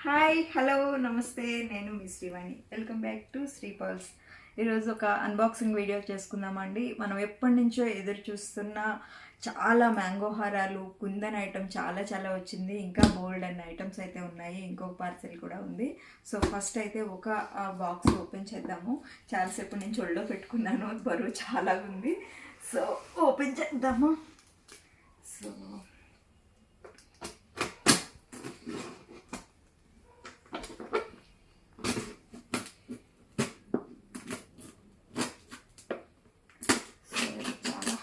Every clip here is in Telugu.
హాయ్ హలో నమస్తే, నేను మీ Srivani. Welcome back to Sri pearls. ఈరోజు ఒక అన్బాక్సింగ్ వీడియో చేసుకుందామండి. మనం ఎప్పటి నుంచో ఎదురు చూస్తున్న చాలా మ్యాంగో హారాలు, కుందన్ ఐటమ్ చాలా చాలా వచ్చింది. ఇంకా బోల్డ్ అన్న ఐటమ్స్ అయితే ఉన్నాయి. ఇంకొక పార్సెల్ కూడా ఉంది. సో ఫస్ట్ అయితే ఒక బాక్స్ ఓపెన్ చేద్దాము. చాలాసేపు నుంచి ఒళ్ళో పెట్టుకున్నాను, బరువు చాలా ఉంది. సో ఓపెన్ చేద్దాము. సో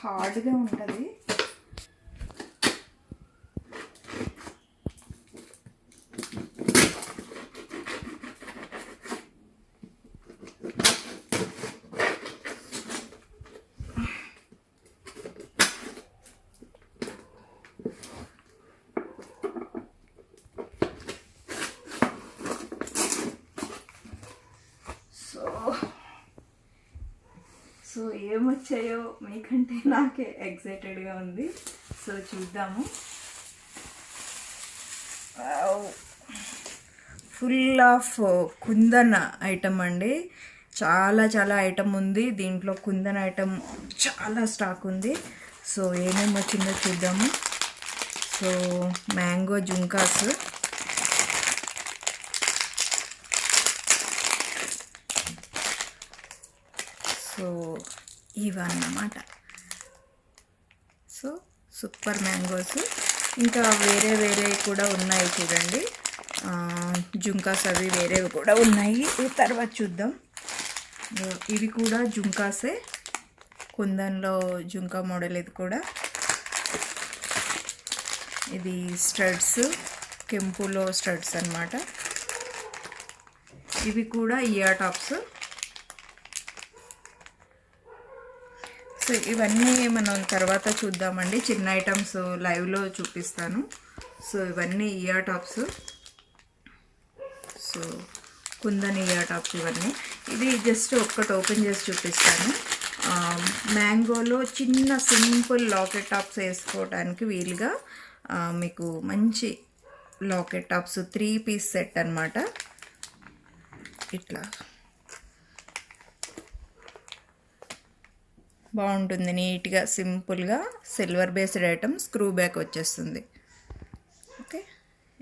హార్డ్గా ఉంటుంది. సో ఏమొచ్చాయో మీకంటే నాకే ఎక్సైటెడ్గా ఉంది. సో చూద్దాము. ఫుల్ ఆఫ్ కుందన్ ఐటమ్ అండి. చాలా చాలా ఐటమ్ ఉంది దీంట్లో. కుందన్ ఐటమ్ చాలా స్టాక్ ఉంది. సో ఏమేమి వచ్చిందో చూద్దాము. సో మ్యాంగో జుంకాస్, సో ఇవన్నమాట. So super mangoes. ఇంకా వేరే వేరే కూడా ఉన్నాయి చూడండి. జుంకాస్ అవి వేరేవి కూడా ఉన్నాయి, తర్వాత చూద్దాం. ఇవి కూడా జుంకాసే, కుందన్లో జుంకా మోడల్. ఇది కూడా, ఇది స్టడ్స్, కెంపులో స్టడ్స్ అన్నమాట. ఇవి కూడా ఇయర్ టాప్స్. సో ఇవన్నీ మనం తర్వాత చూద్దామండి. చిన్న ఐటమ్స్ లైవ్లో చూపిస్తాను. సో ఇవన్నీ ear tops. So kundan ear tops ఇవన్నీ. ఇది జస్ట్ ఒక్కటి ఓపెన్ చేసి చూపిస్తాను. మ్యాంగోలో చిన్న సింపుల్ లాకెట్ టాప్స్ వేసుకోవడానికి వీలుగా మీకు మంచి లాకెట్ టాప్స్ 3 పీస్ సెట్ అన్నమాట. ఇట్లా బాగుంటుంది, నీట్గా సింపుల్గా silver based item. Screw back వచ్చేస్తుంది. ఓకే,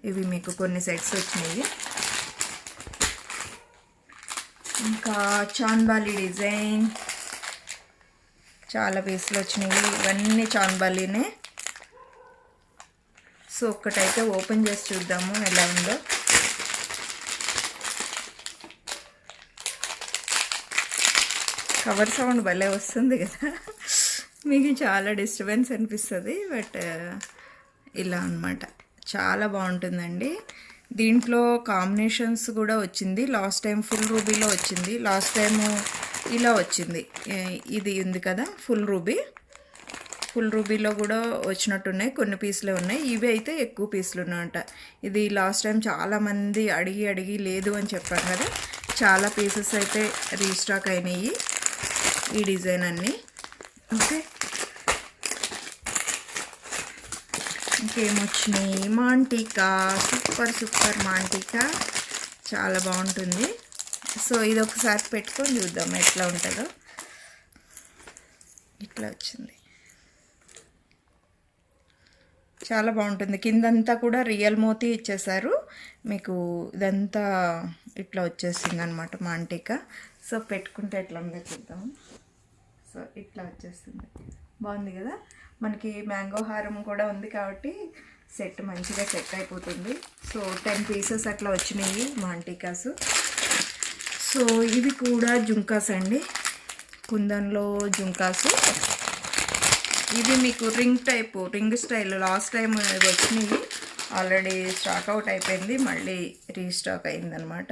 ఇవి మీకు కొన్ని సెట్స్ వచ్చినాయి. ఇంకా చాన్బాలి డిజైన్ చాలా పీసులు వచ్చినాయి. ఇవన్నీ చాన్బాలీనే. సో ఒక్కటైతే ఓపెన్ చేసి చూద్దాము ఎలా ఉందో. కవర్ సౌండ్ భలే వస్తుంది కదా, మీకు చాలా డిస్టర్బెన్స్ అనిపిస్తుంది. బట్ ఇలా అన్నమాట, చాలా బాగుంటుందండి. దీంట్లో కాంబినేషన్స్ కూడా వచ్చింది. లాస్ట్ టైం ఫుల్ రూబీలో వచ్చింది, లాస్ట్ టైము ఇలా వచ్చింది. ఇది ఉంది కదా ఫుల్ రూబీ. ఫుల్ రూబీలో కూడా వచ్చినట్టున్నాయి, కొన్ని పీసులే ఉన్నాయి. ఇవి అయితే ఎక్కువ పీసులు ఉన్నాయంట. ఇది లాస్ట్ టైం చాలామంది అడిగి లేదు అని చెప్పాను కదా, చాలా పీసెస్ అయితే రీస్టాక్ అయినాయి ఈ డిజైన్ అన్నీ. ఓకే, ఇంకేమొచ్చినాయి. మాంటికా, సూపర్ మాంటికా, చాలా బాగుంటుంది. సో ఇది ఒకసారి పెట్టుకొని చూద్దాం ఎట్లా ఉంటుందో. ఇట్లా వచ్చింది, చాలా బాగుంటుంది. కిందంతా కూడా రియల్ మోతీ ఇచ్చేసారు మీకు. ఇదంతా ఇట్లా వచ్చేసింది అనమాట మాంటికా. సో పెట్టుకుంటే ఎట్లా ఉందో చూద్దాము. సో ఇట్లా వచ్చేస్తుంది, బాగుంది కదా. మనకి మ్యాంగో హారం కూడా ఉంది కాబట్టి సెట్ మంచిగా సెట్ అయిపోతుంది. సో 10 పీసెస్ అట్లా వచ్చినాయి మాంటికాస్. సో ఇవి కూడా జుంకాస్ అండి, కుందన్లో జుంకాస్. ఇది మీకు ring type, ring style. Last time ఇవి వచ్చినాయి, ఆల్రెడీ స్టాక్ అవుట్ అయిపోయింది, మళ్ళీ రీస్టాక్ అయిందనమాట.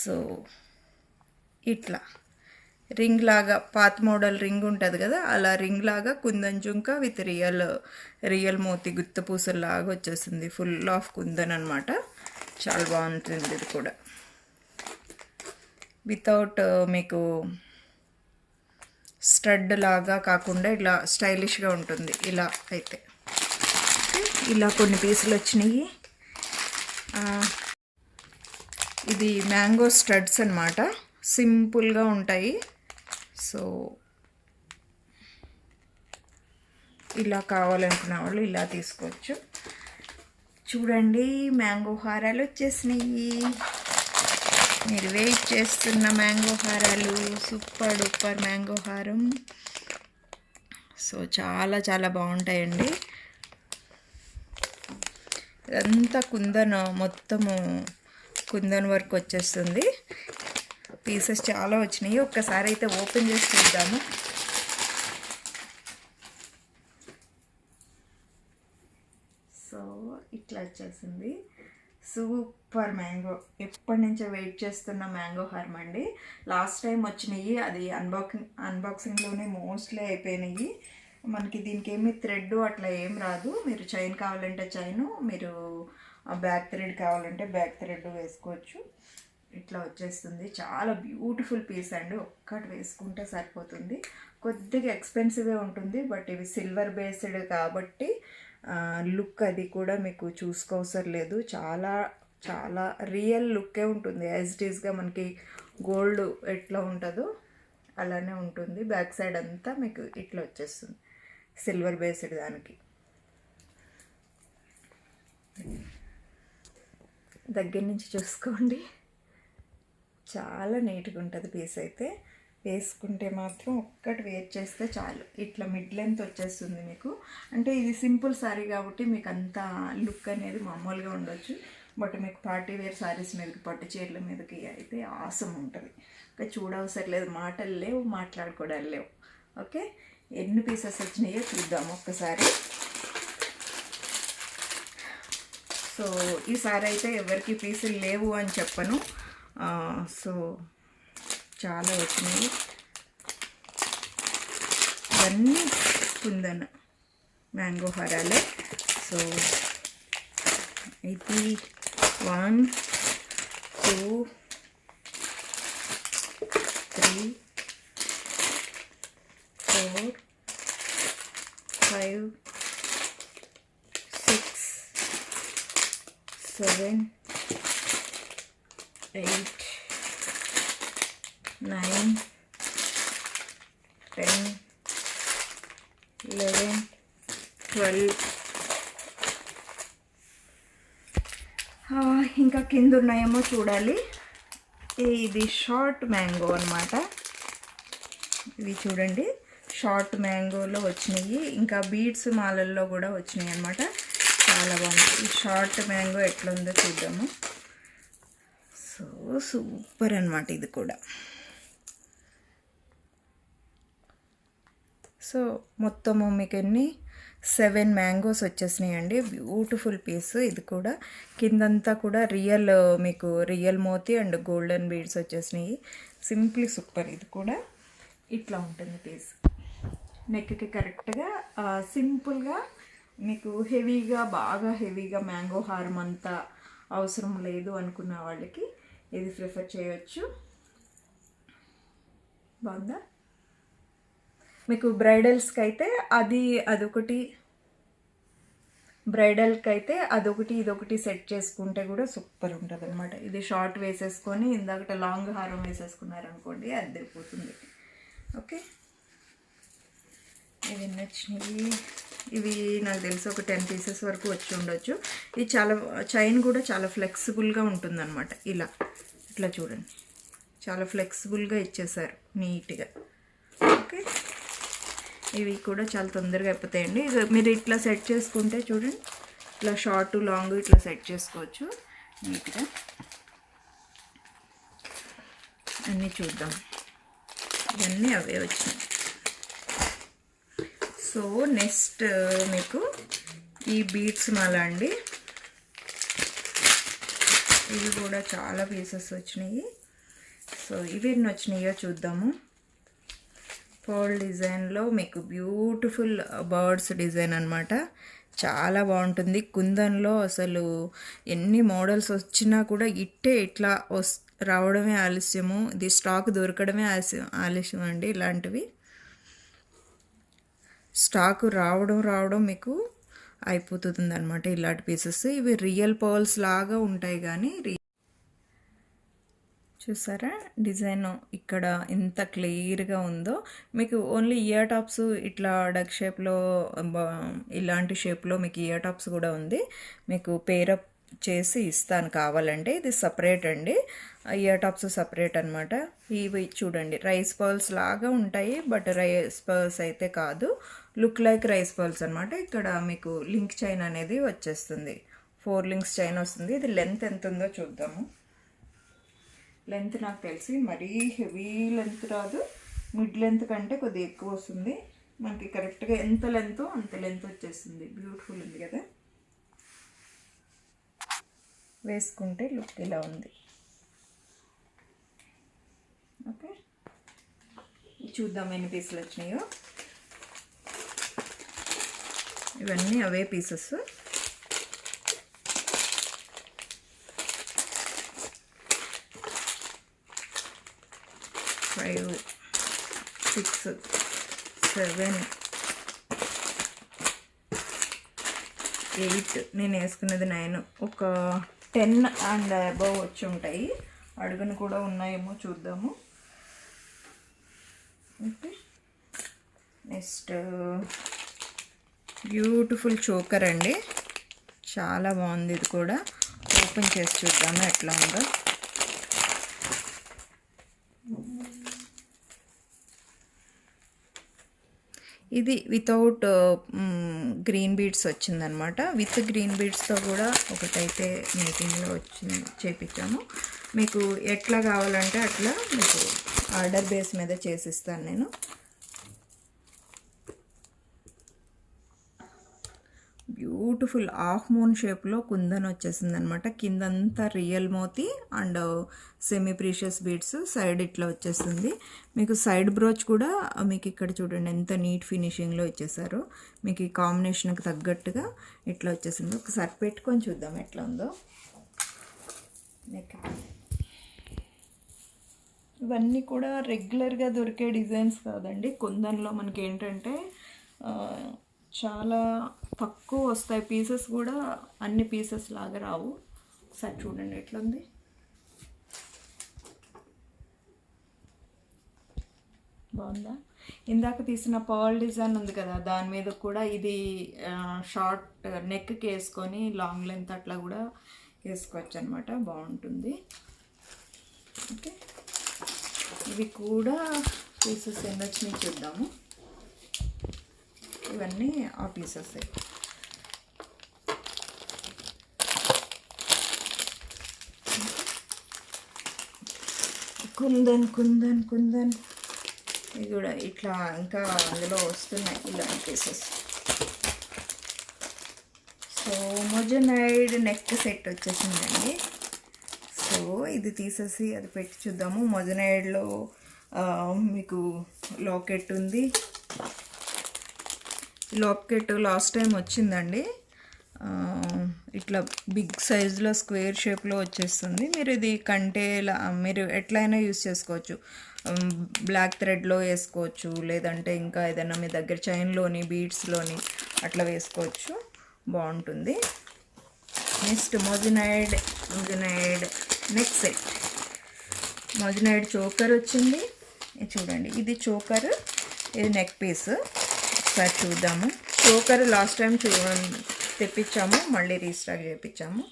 సో ఇట్లా రింగ్ లాగా, పాత మోడల్ రింగ్ ఉంటుంది కదా, అలా రింగ్ లాగా కుందన్ జుంకా విత్ రియల్ మోతి గుత్త పూసల్లాగా వచ్చేసింది. ఫుల్ ఆఫ్ కుందన్ అనమాట. చాలా బాగుంటుంది ఇది కూడా. వితౌట్ మీకు స్టడ్ లాగా కాకుండా ఇలా స్టైలిష్గా ఉంటుంది. ఇలా అయితే ఇలా కొన్ని పీసులు వచ్చినాయి. ఇది మ్యాంగో స్టడ్స్ అన్నమాట, సింపుల్గా ఉంటాయి. సో ఇలా కావాలనుకున్న వాళ్ళు ఇలా తీసుకోవచ్చు. చూడండి మ్యాంగో హారాలు వచ్చేసినాయి. మీరు వెయిట్ చేస్తున్న మ్యాంగో హారాలు, సూపర్ డూపర్ మ్యాంగో హారం. సో చాలా చాలా బాగుంటాయండి. ఇదంతా కుందన్, మొత్తము కుందన్ వర్క్ వచ్చేస్తుంది. పీసెస్ చాలా వచ్చినాయి. ఒక్కసారి అయితే ఓపెన్ చేసి చూద్దాము. సో ఇట్లా వచ్చేసింది. సూపర్ మ్యాంగో, ఎప్పటి నుంచో వెయిట్ చేస్తున్న మ్యాంగో హారం అండి. లాస్ట్ టైం వచ్చినాయి, అది అన్బాక్సింగ్లోనే మోస్ట్లీ అయిపోయినాయి. మనకి దీనికి ఏమి థ్రెడ్ అట్లా ఏం రాదు. మీరు చైన్ కావాలంటే చైను, మీరు బ్యాక్ థ్రెడ్ కావాలంటే బ్యాక్ థ్రెడ్ వేసుకోవచ్చు. ఇట్లా వచ్చేస్తుంది. చాలా బ్యూటిఫుల్ పీస్ అండి, ఒక్కటి వేసుకుంటే సరిపోతుంది. కొద్దిగా ఎక్స్పెన్సివే ఉంటుంది, బట్ ఇవి సిల్వర్ బేస్డ్ కాబట్టి లుక్ అది కూడా మీకు చూసుకోవసరం లేదు. చాలా చాలా రియల్ లుక్కే ఉంటుంది. యాజ్ ఇట్ ఈస్గా మనకి గోల్డ్ ఎట్లా ఉంటుందో అలానే ఉంటుంది. బ్యాక్ సైడ్ అంతా మీకు ఇట్లా వచ్చేస్తుంది సిల్వర్ బేస్డ్ దానికి. దగ్గర నుంచి చూసుకోండి, చాలా నీట్గా ఉంటుంది పీస్ అయితే. వేసుకుంటే మాత్రం ఒక్కటి వేర్ చేస్తే చాలు, ఇట్లా మిడ్ లెంత్ వచ్చేస్తుంది మీకు. అంటే ఇది సింపుల్ శారీ కాబట్టి మీకు అంత లుక్ అనేది మామూలుగా ఉండొచ్చు, బట్ మీకు పార్టీ వేర్ శారీస్ మీదకి, పట్టు చీరల మీదకి అయితే ఆసం ఉంటుంది. ఇంకా చూడవసరం లేదు, మాటలు లేవు, మాట్లాడుకోవడాలు లేవు. ఓకే, ఎన్ని పీసెస్ వచ్చినాయో చూద్దాము ఒక్కసారి. సో ఈసారి అయితే ఎవరికి పీసులు లేవు అని చెప్పను. సో చాలా వచ్చినాయి. ఇవన్నీ కుందన్ మ్యాంగో హారాలే. సో ఇది 1 2 3 4 5 6 7 8 9 10 11 12. ఇంకా కింద ఉన్నాయేమో చూడాలి. ఇది షార్ట్ మ్యాంగో అన్నమాట. ఇవి చూడండి, షార్ట్ మ్యాంగోలో వచ్చినాయి. ఇంకా బీడ్స్ మాలల్లో కూడా వచ్చినాయి అన్నమాట. చాలా బాగుంది. ఈ షార్ట్ మ్యాంగో ఎట్లా ఉందో చూద్దాము. సో సూపర్ అన్నమాట ఇది కూడా. సో మొత్తము మీకు ఎన్ని 7 మ్యాంగోస్ వచ్చేసినాయండి. బ్యూటిఫుల్ పీస్ ఇది కూడా. కిందంతా కూడా రియల్, మీకు real Moti and golden beads వచ్చేసినాయి. Simply super. ఇది కూడా ఇట్లా ఉంటుంది పీస్. నెక్కి కరెక్ట్గా సింపుల్గా, మీకు హెవీగా, బాగా హెవీగా మ్యాంగో హారం అంతా అవసరం లేదు అనుకున్న వాళ్ళకి ఇది ప్రిఫర్ చేయొచ్చు. బాగుందా? మీకు బ్రైడల్స్కి అయితే అదొకటి, బ్రైడల్కి అయితే అదొకటి ఇదొకటి సెట్ చేసుకుంటే కూడా సూపర్ ఉంటుంది అనమాట. ఇది షార్ట్ వేసేసుకొని ఇందాకట లాంగ్ హారం వేసేసుకున్నారనుకోండి, అది అయిపోతుంది. ఓకే, ఇవి నచ్చినాయి. ఇవి నాకు తెలిసి ఒక 10 పీసెస్ వరకు వచ్చి ఉండొచ్చు. ఇది చాలా, చైన్ కూడా చాలా ఫ్లెక్సిబుల్గా ఉంటుందన్నమాట. ఇట్లా చూడండి, చాలా ఫ్లెక్సిబుల్గా ఇచ్చేసారు నీట్గా. ఓకే, ఇవి కూడా చాలా తొందరగా అయిపోతాయండి. మీరు ఇట్లా సెట్ చేసుకుంటే చూడండి, ఇట్లా షార్ట్ లాంగ్ ఇట్లా సెట్ చేసుకోవచ్చు నీట్గా. అన్నీ చూద్దాం. ఇవన్నీ అవే వచ్చినాయి. సో నెక్స్ట్ మీకు ఈ బీడ్స్ మాల అండి. ఇవి కూడా చాలా పీసెస్ వచ్చినాయి. సో ఇవి ఎన్ని వచ్చినాయో చూద్దాము. పర్ల్ డిజైన్లో మీకు బ్యూటిఫుల్ బర్డ్స్ డిజైన్ అనమాట. చాలా బాగుంటుంది. కుందన్లో అసలు ఎన్ని మోడల్స్ వచ్చినా కూడా ఇట్లా రావడమే ఆలస్యము. ఇది స్టాక్ దొరకడమే ఆలస్యం అండి. ఇలాంటివి స్టాక్ రావడం మీకు అయిపోతుంది అనమాట ఇలాంటి పీసెస్. ఇవి రియల్ పర్ల్స్ లాగా ఉంటాయి, కానీ చూసారా డిజైన్ ఇక్కడ ఎంత క్లియర్గా ఉందో. మీకు ఓన్లీ ఇయర్ టాప్స్ ఇట్లా డక్ షేప్లో ఇలాంటి షేప్లో మీకు ఇయర్ టాప్స్ కూడా ఉంది. మీకు పేరప్ చేసి ఇస్తాను కావాలంటే. ఇది సపరేట్ అండి, ఇయర్ టాప్స్ సపరేట్ అనమాట. ఇవి చూడండి రైస్ పర్ల్స్ లాగా ఉంటాయి, బట్ రైస్ పర్ల్స్ అయితే కాదు, లుక్ లైక్ రైస్ పర్ల్స్ అనమాట. ఇక్కడ మీకు లింక్ చైన్ అనేది వచ్చేస్తుంది, 4 లింక్స్ చైన్ వస్తుంది. ఇది లెంత్ ఎంత ఉందో చూద్దాము. లెంత్ నాకు తెలిసి మరీ హెవీ లెంత్ రాదు, మిడ్ లెంత్ కంటే కొద్దిగా ఎక్కువ వస్తుంది. మనకి కరెక్ట్గా ఎంత లెంత్ అంత లెంత్ వచ్చేస్తుంది. బ్యూటిఫుల్ ఉంది కదా, వేసుకుంటే లుక్ ఇలా ఉంది. ఓకే, చూద్దాం ఎన్ని పీసులు వచ్చినాయో. ఇవన్నీ అవే పీసెస్. ఫైవ్, 6, 7, 8, నేను వేసుకున్నది 9, ఒక 10 అండ్ అబవ్ వచ్చి ఉంటాయి. అడుగును కూడా ఉన్నాయేమో చూద్దాము. ఓకే, నెక్స్ట్ బ్యూటిఫుల్ చోకర్ అండి, చాలా బాగుంది. ఇది కూడా ఓపెన్ చేసి చూద్దాము ఎట్లా ఉందో. ఇది వితౌట్ గ్రీన్ బీడ్స్ వచ్చిందనమాట. విత్ గ్రీన్ బీడ్స్తో కూడా ఒకటైతే మేకింగ్లో వచ్చింది, చేపించాము. మీకు ఎట్లా కావాలంటే అట్లా మీకు ఆర్డర్ బేస్ మీద చేసిస్తాను నేను. బ్యూటిఫుల్ హాఫ్ మూన్ షేప్లో కుందన్ వచ్చేసింది అనమాట. కిందంతా real Moti and semi precious beads, side ఇట్లా వచ్చేస్తుంది. మీకు సైడ్ బ్రోచ్ కూడా మీకు ఇక్కడ చూడండి ఎంత నీట్ ఫినిషింగ్లో ఇచ్చేసారు. మీకు ఈ కాంబినేషన్కి తగ్గట్టుగా ఇట్లా వచ్చేసింది. ఒకసారి పెట్టుకొని చూద్దాం ఎట్లా ఉందో. ఇవన్నీ కూడా రెగ్యులర్గా దొరికే డిజైన్స్ కాదండి. కుందన్లో మనకి ఏంటంటే చాలా తక్కువ వస్తాయి పీసెస్ కూడా, అన్ని పీసెస్ లాగా రావు. ఒకసారి చూడండి ఎట్లా ఉంది. బాగుందా? ఇందాక తీసిన పర్ల్ డిజైన్ ఉంది కదా, దాని మీద కూడా ఇది షార్ట్ నెక్కి వేసుకొని లాంగ్ లెంత్ అట్లా కూడా వేసుకోవచ్చు అనమాట, బాగుంటుంది. ఓకే, ఇవి కూడా పీసెస్ ఎన్ని వచ్చినాయి చూద్దాము. ఇవన్నీ ఆ పీసెస్. కుందన్ కుందన్ కుందన్ ఇది కూడా ఇట్లా ఇంకా అందులో వస్తున్నాయి ఇలాంటి pieces. So moissanite neck set వచ్చేసిందండి. సో ఇది తీసేసి అది పెట్టి చూద్దాము. మొజనైడ్లో మీకు లాకెట్ ఉంది. లాకెట్ లాస్ట్ టైం వచ్చిందండి, ఇట్లా బిగ్ సైజులో స్క్వేర్ షేప్లో వచ్చేస్తుంది. మీరు ఇది కంటేలా మీరు ఎట్లయినా యూస్ చేసుకోవచ్చు. బ్లాక్ థ్రెడ్లో వేసుకోవచ్చు, లేదంటే ఇంకా ఏదైనా మీ దగ్గర చైన్లోని బీడ్స్లోని అట్లా వేసుకోవచ్చు, బాగుంటుంది. Next moissanite neck set. Moissanite choker వచ్చింది, చూడండి ఇది చోకర్, ఇది నెక్ పీస్. ఒకసారి చూద్దాము. చోకర్ లాస్ట్ టైం తెప్పించాము, మళ్ళీ రీస్టాక్ చేయించాము.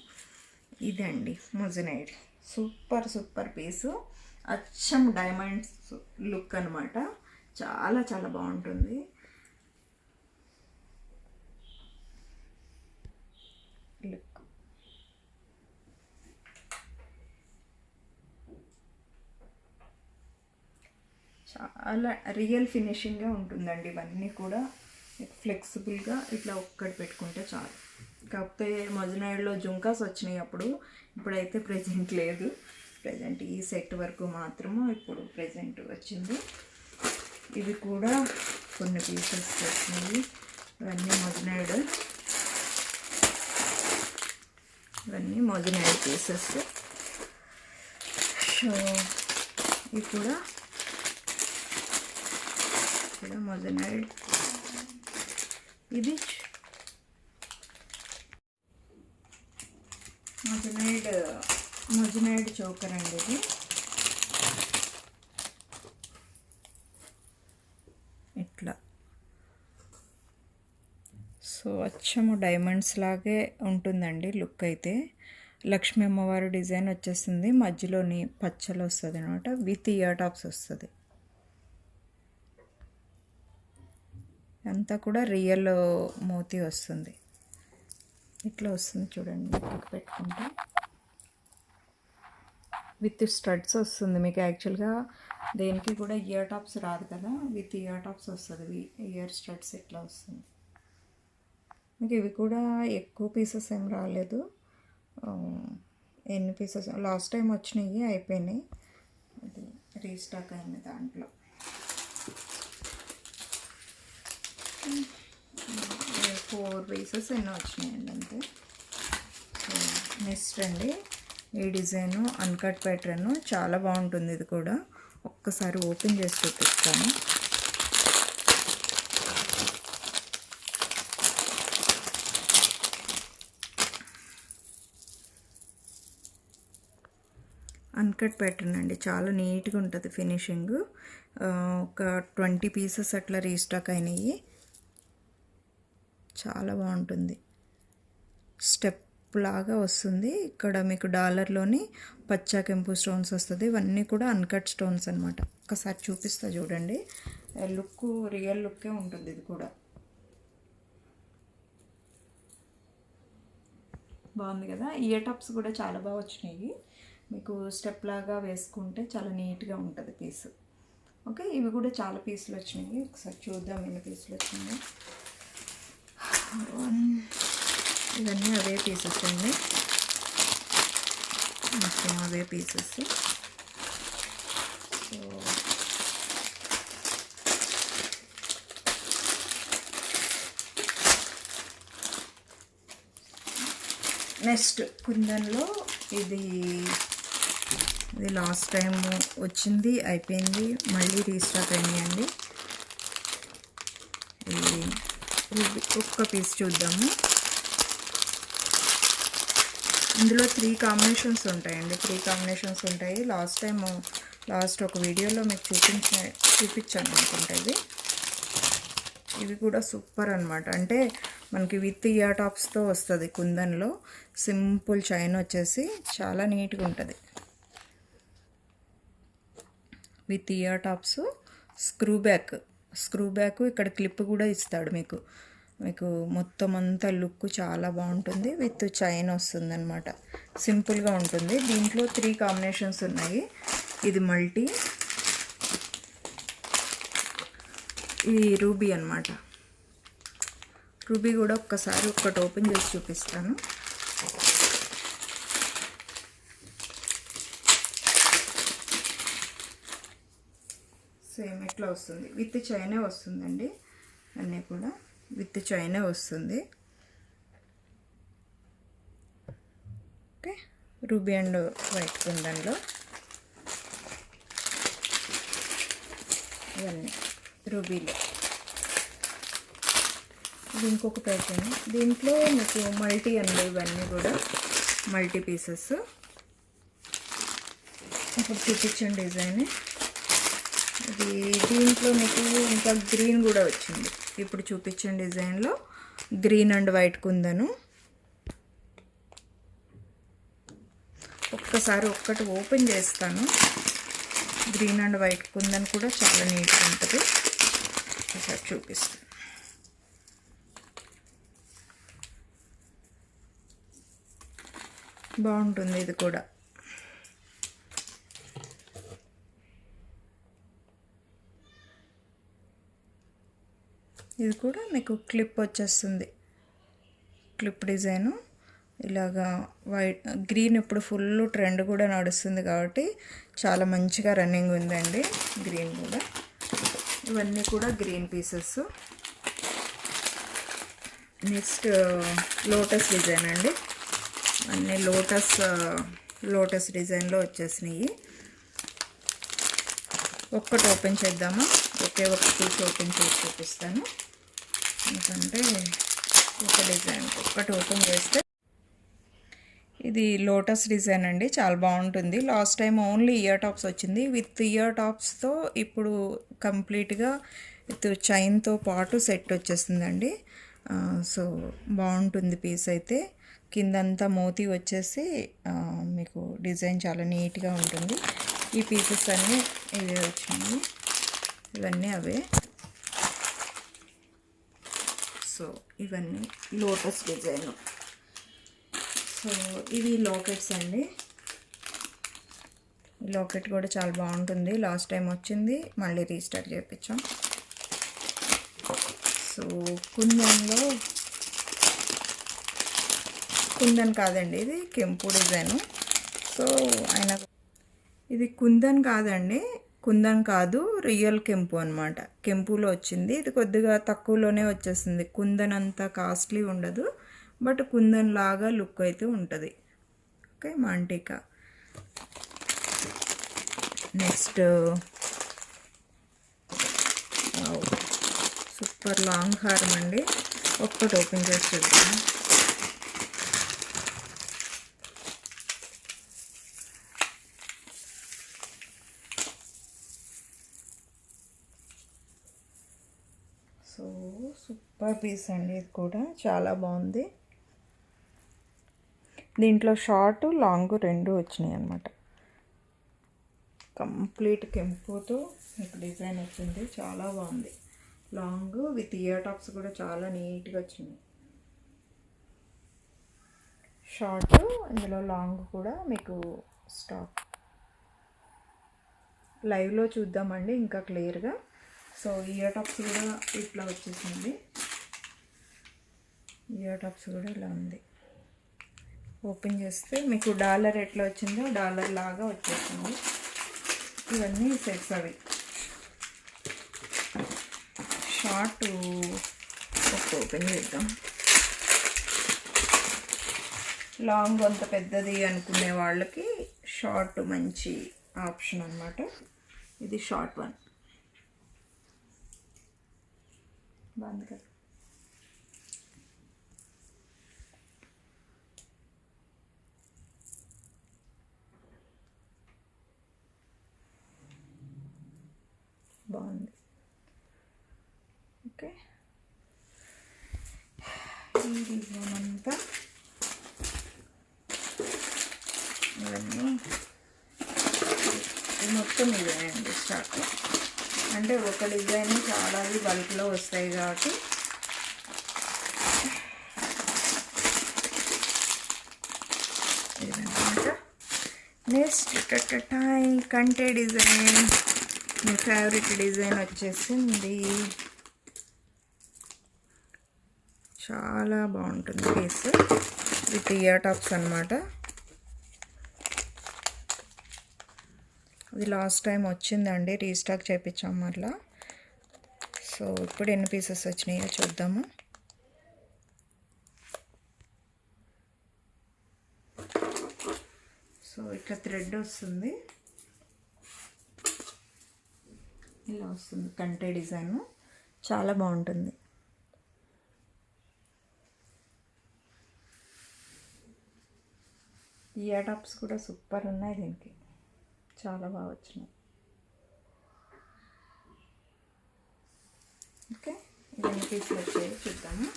ఇదండి మొజనైడ్, సూపర్ పీసు, అచ్చం డైమండ్స్ లుక్ అనమాట. చాలా చాలా బాగుంటుంది. లుక్ చాలా రియల్ ఫినిషింగ్గా ఉంటుందండి. ఇవన్నీ కూడా ఫ్లెక్సిబుల్గా ఇట్లా ఒక్కటి పెట్టుకుంటే చాలు. కాకపోతే మొజనైడ్లో జుంకాస్ వచ్చినాయి అప్పుడు, ఇప్పుడైతే ప్రెజెంట్ లేదు. ప్రెజెంట్ ఈ సెట్ వరకు మాత్రము ఇప్పుడు ప్రెజెంట్ వచ్చింది. ఇవి కూడా కొన్ని పీసెస్ వచ్చినాయి. ఇవన్నీ మొజనైడ్ పీసెస్. సో ఇవి కూడా మొజనైడ్. ఇది మొజనైడ్ చోకర్ అండి. ఇది అచ్చము డైమండ్స్ లాగే ఉంటుందండి లుక్ అయితే. లక్ష్మీ అమ్మవారి డిజైన్ వచ్చేస్తుంది, మధ్యలోని పచ్చలు వస్తుంది అనమాట, విత్ ఇయర్ టాప్స్ వస్తుంది. అంతా కూడా రియల్ మోతీ వస్తుంది. ఇట్లా వస్తుంది చూడండి, పక్కకు పెట్టుకుంటే విత్ స్టడ్స్ వస్తుంది మీకు. యాక్చువల్గా దేనికి కూడా ఇయర్ టాప్స్ రాదు కదా, విత్ ఇయర్ టాప్స్ వస్తుంది, ఇయర్ స్టడ్స్ ఇట్లా వస్తుంది మీకు. ఇవి కూడా ఎక్కువ పీసెస్ ఏం రాలేదు, ఎన్ని పీసెస్ లాస్ట్ టైం వచ్చినాయి అయిపోయినాయి, అది రీస్టాక్ అయింది దాంట్లో. 4 పీసెస్ ఎన్నో వచ్చినాయండి అంతే. సో నెక్స్ట్ అండి ఈ డిజైను అన్కట్ ప్యాటర్న్ చాలా బాగుంటుంది. ఇది కూడా ఒక్కసారి ఓపెన్ చేసి చూపిస్తాను. అన్కట్ ప్యాటర్న్ అండి, చాలా నీట్గా ఉంటుంది ఫినిషింగ్. ఒక 20 పీసెస్ అట్లా రీస్టాక్ అయినాయి. చాలా బాగుంటుంది, స్టెప్ లాగా వస్తుంది. ఇక్కడ మీకు డాలర్లోని పచ్చా కెంపు స్టోన్స్ వస్తుంది. ఇవన్నీ కూడా అన్కట్ స్టోన్స్ అనమాట. ఒకసారి చూపిస్తా చూడండి, లుక్ రియల్ లుక్కే ఉంటుంది. ఇది కూడా బాగుంది కదా. ఇయర్ టాప్స్ కూడా చాలా బాగా వచ్చినాయి మీకు. స్టెప్ లాగా వేసుకుంటే చాలా నీట్గా ఉంటుంది పీస్. ఓకే, ఇవి కూడా చాలా పీసులు వచ్చినాయి. ఒకసారి చూద్దాం ఎన్ని పీసులు వచ్చినాయి. ఇవన్నీ అవే పీసెస్ అండి, మొత్తం అవే పీసెస్. సో నెక్స్ట్ కుందన్లో ఇది లాస్ట్ టైం వచ్చింది, అయిపోయింది, మళ్ళీ రీస్టాక్ అయింది. ఇది ఒక్క పీస్ చూద్దాము. ఇందులో 3 కాంబినేషన్స్ ఉంటాయండి, 3 కాంబినేషన్స్ ఉంటాయి. లాస్ట్ ఒక వీడియోలో మీకు చూపించాను అనుకుంటా. ఇవి కూడా సూపర్ అనమాట. అంటే మనకి విత్ ఇయర్ టాప్స్తో వస్తుంది కుందన్లో. సింపుల్ చైన్ వచ్చేసి చాలా నీట్గా ఉంటుంది with ear tops. Screw back ఇక్కడ క్లిప్ కూడా ఇస్తాడు మీకు మొత్తం అంతా లుక్ చాలా బాగుంటుంది. విత్ చైన్ వస్తుంది అనమాట, సింపుల్గా ఉంటుంది. దీంట్లో 3 కాంబినేషన్స్ ఉన్నాయి. ఇది మల్టీ, ఇది రూబీ అనమాట. రూబీ కూడా ఒక్కటి ఓపెన్ చేసి చూపిస్తాను. సేమ్ ఇట్లా వస్తుంది, విత్ చైనే వస్తుందండి. అన్నీ కూడా విత్ చైనే వస్తుంది. ఓకే, రూబీ అండ్ వైట్ కుందన్లో ఇవన్నీ రూబీలో. ఇది ఇంకొక ప్యాటర్న్. దీంట్లో మీకు మల్టీ అండి, ఇవన్నీ కూడా మల్టీ పీసెస్. ఇప్పుడు చూపించండి డిజైన్. దీంట్లో మీకు ఇంకా గ్రీన్ కూడా వచ్చింది. ఇప్పుడు చూపించిన డిజైన్లో గ్రీన్ అండ్ వైట్ కుందను. ఒక్కటి ఓపెన్ చేస్తాను. గ్రీన్ అండ్ వైట్ కుందన్ కూడా చాలా నీట్గా ఉంటుంది. ఒకసారి చూపిస్తాను. బాగుంటుంది ఇది కూడా. ఇది కూడా మీకు క్లిప్ వచ్చేస్తుంది, క్లిప్ డిజైను ఇలాగా. వైట్ గ్రీన్ ఇప్పుడు ఫుల్ ట్రెండ్ కూడా నడుస్తుంది కాబట్టి చాలా మంచిగా రన్నింగ్ ఉందండి గ్రీన్ కూడా. ఇవన్నీ కూడా green pieces. Next lotus design అండి, అన్నీ లోటస్ డిజైన్లో వచ్చేసినాయి. ఒక్కటి ఓపెన్ చేద్దామా? ఒకే ఒక పీస్ ఓపెన్ చేసి చూపిస్తాను, ఎందుకంటే ఒక డిజైన్ ఒక్కటి ఓపెన్ చేస్తే. ఇది లోటస్ డిజైన్ అండి, చాలా బాగుంటుంది. Last time only ear tops వచ్చింది. విత్ ఇయర్ టాప్స్తో ఇప్పుడు కంప్లీట్గా విత్ చైన్తో పాటు సెట్ వచ్చేస్తుందండి. సో బాగుంటుంది పీస్ అయితే. కిందంతా మోతీ వచ్చేసి మీకు డిజైన్ చాలా నీట్గా ఉంటుంది. ఈ పీసెస్ అన్నీ ఇవే వచ్చినాయి, ఇవన్నీ అవే. సో ఇవన్నీ లోటస్ డిజైన్. సో ఇవి లాకెట్స్ అండి. ఈ లాకెట్ కూడా చాలా బాగుంటుంది. లాస్ట్ టైం వచ్చింది, మళ్ళీ రీస్టార్ట్ చేయించాం. సో కుందన్ కాదండి, ఇది కెంపు డిజైను. సో ఆయన ఇది కుందన్ కాదండి, కుందన్ కాదు, రియల్ కెంపు అనమాట. కెంపులో వచ్చింది. ఇది కొద్దిగా తక్కువలోనే వచ్చేసింది. కుందన్ అంత కాస్ట్లీ ఉండదు, బట్ కుందన్ లాగా లుక్ అయితే ఉంటుంది. ఓకే, మాంటికా. నెక్స్ట్ సూపర్ లాంగ్ హారం అండి. ఒక్కటి ఓపెన్ చేసి చూద్దాం. సో సూపర్ పీస్ అండి, ఇది కూడా చాలా బాగుంది. దీంట్లో షార్ట్ లాంగ్ రెండు వచ్చినాయి అన్నమాట. కంప్లీట్ కెంపుతో మీకు డిజైన్ వచ్చింది, చాలా బాగుంది. లాంగ్ విత్ ఇయర్ టాప్స్ కూడా చాలా నీట్గా వచ్చినాయి. షార్ట్, ఇందులో లాంగ్ కూడా మీకు స్టాక్. లైవ్లో చూద్దామండి ఇంకా క్లియర్గా. సో ఇయర్ టాప్స్ కూడా ఇట్లా వచ్చేసింది. ఇయర్ టాప్స్ కూడా ఇలా ఉంది. ఓపెన్ చేస్తే మీకు డాలర్ ఎట్లా వచ్చిందో డాలర్ లాగా వచ్చేసింది. ఇవన్నీ సెట్స్ అవి. షార్ట్ ఒక ఓపెన్ చేద్దాం. లాంగ్ అంత పెద్దది అనుకునే వాళ్ళకి షార్ట్ మంచి ఆప్షన్ అన్నమాట. ఇది షార్ట్ వన్. బంద్ కర్. బాగుంది. ఓకే, ఈ డిజైన్ అంతా ఇవన్నీ మొత్తం ఇదే అండి స్టాక్. అంటే ఒక డిజైన్ చాలా బల్క్లో వస్తాయి కాబట్టి ఇదన్నమాట. నెక్స్ట్ కంటే డిజైన్. మీ ఫేవరెట్ డిజైన్ వచ్చేసింది. చాలా బాగుంటుంది పీస్ విత్ ఇయర్ టాప్స్ అన్నమాట. అది లాస్ట్ టైం వచ్చిందండి, రీస్టాక్ చేయించాం మళ్ళా. సో ఇప్పుడు ఎన్ని పీసెస్ వచ్చినాయో చూద్దాము. సో ఇట్లా థ్రెడ్ వస్తుంది, ఇలా వస్తుంది కంటే డిజైన్. చాలా బాగుంటుంది. ఇయర్ టాప్స్ కూడా సూపర్ ఉన్నాయి దీనికి, చాలా బాగా వచ్చినాయి. ఓకే, ఇవన్నీ పీసులు వచ్చాయి చూద్దాము.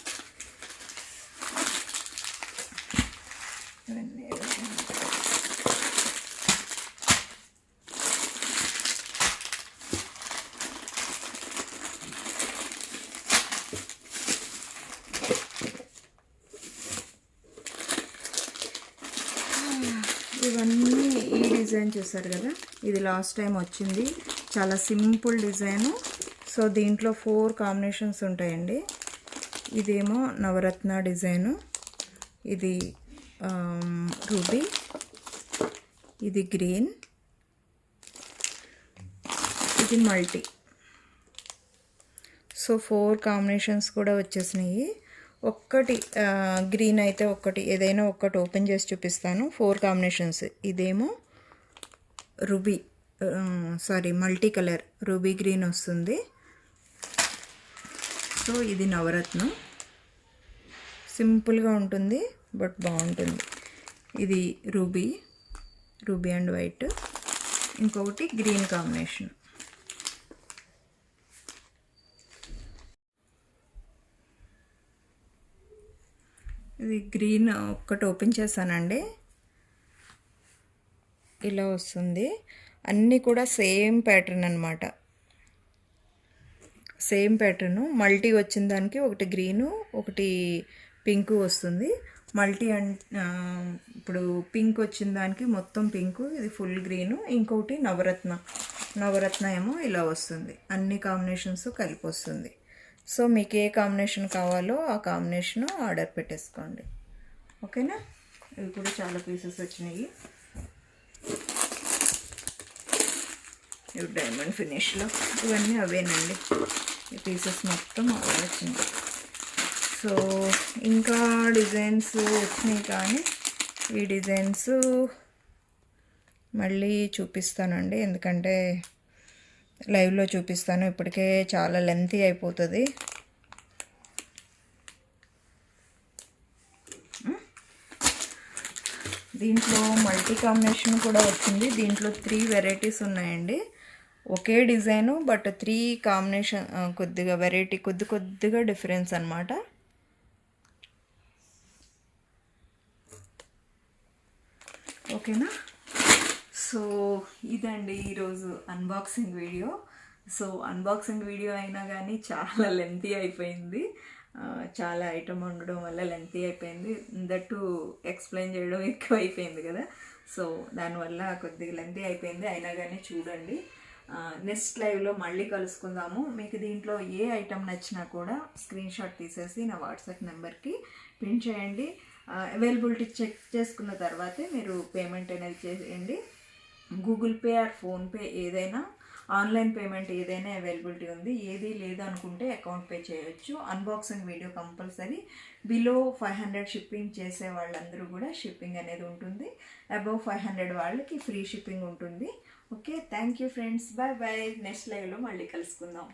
ఇవన్నీ ఇవన్నీ ఈ డిజైన్ చూసారు కదా, ఇది లాస్ట్ టైం వచ్చింది. చాలా సింపుల్ డిజైను. సో దీంట్లో 4 కాంబినేషన్స్ ఉంటాయండి. ఇదేమో నవరత్న డిజైను, ఇది రూబీ, ఇది గ్రీన్, ఇది మల్టీ. సో 4 కాంబినేషన్స్ కూడా వచ్చేసినాయి. ఒక్కటి గ్రీన్ అయితే ఒక్కటి, ఏదైనా ఒక్కటి ఓపెన్ చేసి చూపిస్తాను. 4 కాంబినేషన్స్. ఇదేమో ruby, multi colour ruby green వస్తుంది. సో ఇది నవరత్నం. సింపుల్గా ఉంటుంది బట్ బాగుంటుంది. ఇది రూబీ అండ్ వైట్. ఇంకొకటి గ్రీన్ కాంబినేషన్. ఇది గ్రీన్ ఒక్కటి ఓపెన్ చేశానండి, ఇలా వస్తుంది. అన్నీ కూడా సేమ్ ప్యాటర్న్ అనమాట, సేమ్ ప్యాటర్ను. మల్టీ వచ్చిన దానికి ఒకటి గ్రీను ఒకటి పింక్ వస్తుంది. మల్టీ ఇప్పుడు పింక్ వచ్చిన దానికి మొత్తం పింకు, ఇది ఫుల్ గ్రీను. ఇంకొకటి నవరత్న ఏమో ఇలా వస్తుంది. అన్ని కాంబినేషన్స్ కలిపి వస్తుంది. సో మీకు ఏ కాంబినేషన్ కావాలో ఆ కాంబినేషను ఆర్డర్ పెట్టేసుకోండి, ఓకేనా. ఇవి కూడా చాలా పీసెస్ వచ్చినాయి. ఇవి డైమండ్ ఫినిష్లో, ఇవన్నీ అవేనండి. ఈ పీసెస్ మొత్తం అలా వచ్చినాయి. సో ఇంకా డిజైన్స్ వచ్చినాయి, కానీ ఈ డిజైన్స్ మళ్ళీ చూపిస్తానండి, ఎందుకంటే లైవ్లో చూపిస్తాను. ఇప్పటికే చాలా లెంతీ అయిపోతుంది. దీంట్లో మల్టీ కాంబినేషన్ కూడా వచ్చింది. దీంట్లో 3 వెరైటీస్ ఉన్నాయండి. ఒకే డిజైను బట్ 3 కాంబినేషన్, కొద్దిగా వెరైటీ కొద్దిగా డిఫరెన్స్ అనమాట. ఓకేనా. సో ఇదండి ఈరోజు unboxing video. So unboxing video అయినా కానీ చాలా లెంతీ అయిపోయింది. చాలా ఐటమ్ ఉండడం వల్ల లెంతీ అయిపోయింది. దట్టు ఎక్స్ప్లెయిన్ చేయడం ఎక్కువ అయిపోయింది కదా, సో దానివల్ల కొద్దిగా లెంతీ అయిపోయింది. అయినా కానీ చూడండి, నెక్స్ట్ లైవ్లో మళ్ళీ కలుసుకుందాము. మీకు దీంట్లో ఏ ఐటమ్ నచ్చినా కూడా స్క్రీన్ షాట్ తీసేసి నా వాట్సాప్ నెంబర్కి పిన్ చేయండి. అవైలబిలిటీ చెక్ చేసుకున్న తర్వాతే మీరు పేమెంట్ అనేది చేయండి. గూగుల్ పే ఆర్ ఫోన్పే ఏదైనా, ఆన్లైన్ పేమెంట్ ఏదైనా అవైలబిలిటీ ఉంది. ఏది లేదు అనుకుంటే అకౌంట్ పే చేయొచ్చు. Unboxing video compulsory. Below 500 shipping చేసే వాళ్ళందరూ కూడా షిప్పింగ్ అనేది ఉంటుంది. అబవ్ 500 వాళ్ళకి ఫ్రీ షిప్పింగ్ ఉంటుంది. Okay, thank you friends, bye bye. Next లైవ్లో మళ్ళీ కలుసుకుందాం.